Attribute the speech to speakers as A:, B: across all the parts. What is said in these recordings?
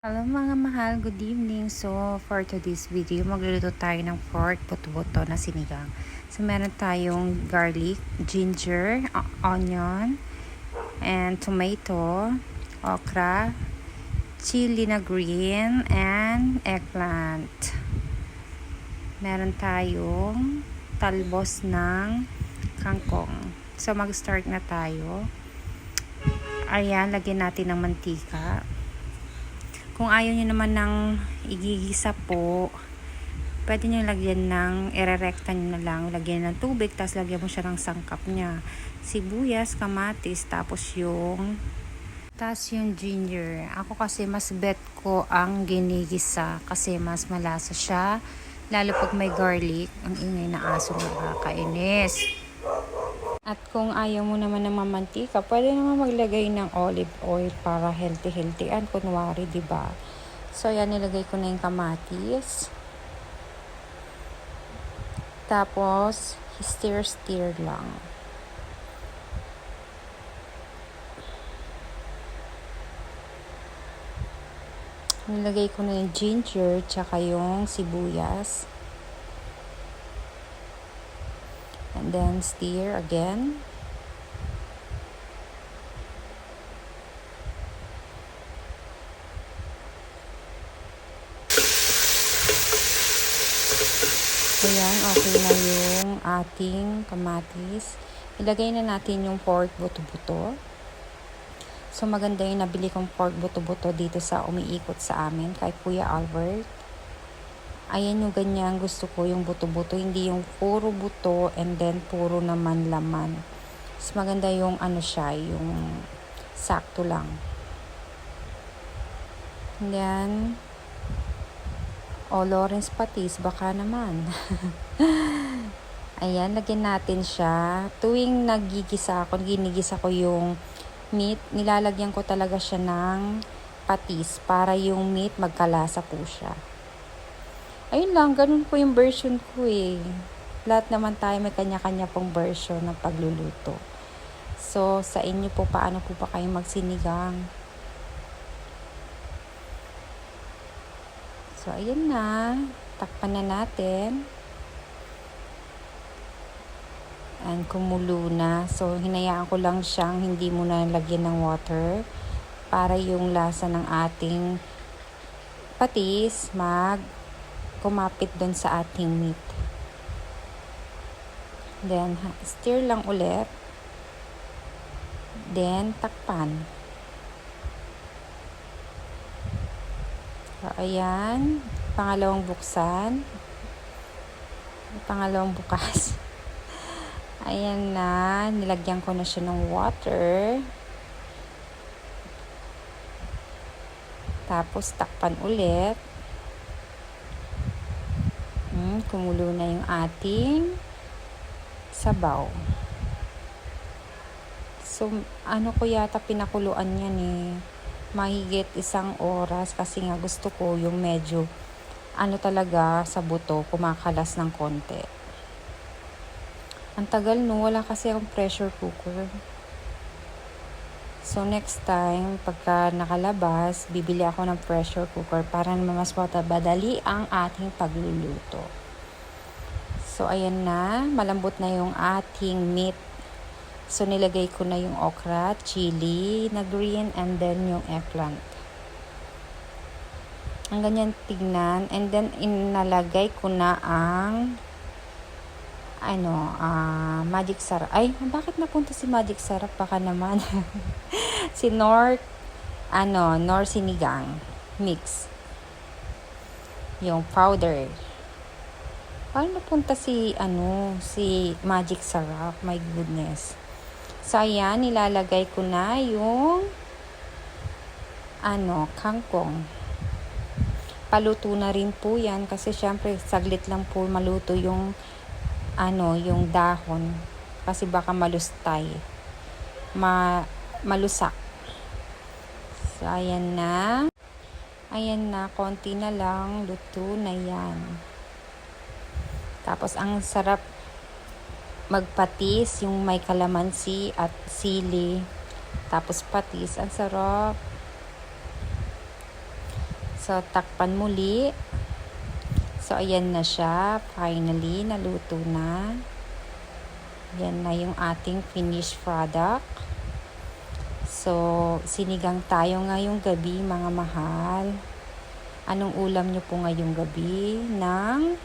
A: Hello mga mahal, good evening. So for today's video, magluluto tayo ng pork buto-buto na sinigang. So meron tayong garlic, ginger, onion, and tomato, okra, chili na green, and eggplant. Meron tayong talbos ng kangkong. So mag-start na tayo. Ayan, lagyan natin ng mantika. Kung ayaw nyo naman ng igigisa po, pwede nyo lagyan ng, irerekta nyo na lang, lagyan ng tubig, tapos lagyan mo siya ng sangkap niya. Sibuyas, kamatis, tapos yung ginger. Ako kasi mas bet ko ang ginigisa kasi mas malasa siya. Lalo pag may garlic, ang ingay na aso nakakainis. At kung ayaw mo naman ng mamantika, pwede naman maglagay ng olive oil para healthy-healthyan. Kunwari, diba? So, yan, nilagay ko na yung kamatis. Tapos, stir lang. Nilagay ko na yung ginger, tsaka yung sibuyas. And then stir again. Ayan, okay na yung ating kamatis. Ilagay na natin yung pork buto-buto. So maganda yung nabili kong pork buto-buto dito sa umiikot sa amin kay Kuya Albert. Ayan yung ganyan gusto ko, yung buto-buto, hindi yung puro buto and then puro naman laman. Mas maganda yung ano siya, yung sakto lang. And then, Lawrence patis, baka naman. Ayan, lagyan natin siya. Tuwing ginigisa ko yung meat, nilalagyan ko talaga siya ng patis para yung meat magkalasa po siya. Ayun lang, ganun po yung version ko eh. Lahat naman tayo may kanya-kanya pong version ng pagluluto. So, sa inyo po, paano po ba kayo magsinigang? So, ayun na. Takpan na natin. And kumulo na. So, hinayaan ko lang siyang hindi muna lagyan ng water para yung lasa ng ating patis kumapit doon sa ating meat. Then, stir lang ulit. Then, takpan. So, ayan. Pangalawang buksan. Pangalawang bukas. Ayan na. Nilagyan ko na siya ng water. Tapos, takpan ulit. Kumulo na yung ating sabaw. So, ano ko yata pinakuluan yan eh. Mahigit 1 oras kasi nga gusto ko yung medyo talaga sa buto, kumakalas ng konti. Ang tagal no, wala kasi akong pressure cooker. So, next time, pagka nakalabas, bibili ako ng pressure cooker para mas madali ang ating pagluluto. So, ayan na. Malambot na yung ating meat. So, nilagay ko na yung okra, chili na green, and then yung eggplant. Ang ganyan tignan. And then, inalagay ko na ang magic sarap. Ay, bakit napunta si magic sarap? Baka naman. Si Nor sinigang mix. Yung powder. Paano napunta si magic sarap? My goodness. So, ayan, nilalagay ko na yung kangkong. Paluto na rin po yan kasi syempre saglit lang po maluto yung yung dahon kasi baka malustay. Malusak. So, ayan na. Ayan na, konti na lang, luto na yan. Tapos, ang sarap magpatis, yung may kalamansi at sili. Tapos, patis. Ang sarap. So, takpan muli. So, ayan na siya. Finally, naluto na. Yan na yung ating finished product. So, sinigang tayo ngayong gabi, mga mahal. Anong ulam nyo po ngayong gabi ng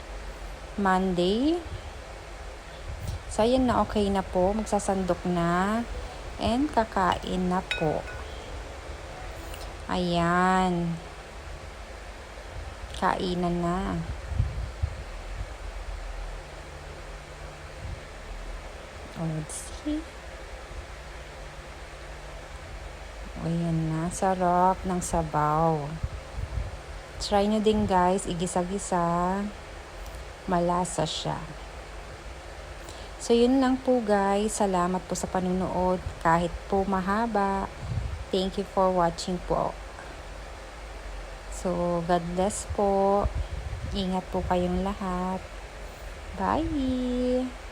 A: Monday? So, ayan na, okay na po. Magsasandok na. And kakain na po. Ayan. Kainan na. Oh, let's see. Ayan na. Sarap ng sabaw. Try nyo din guys. Igisa-gisa. Malasa siya. So, yun lang po guys. Salamat po sa panunood. Kahit po mahaba. Thank you for watching po. So, God bless po. Ingat po kayong lahat. Bye!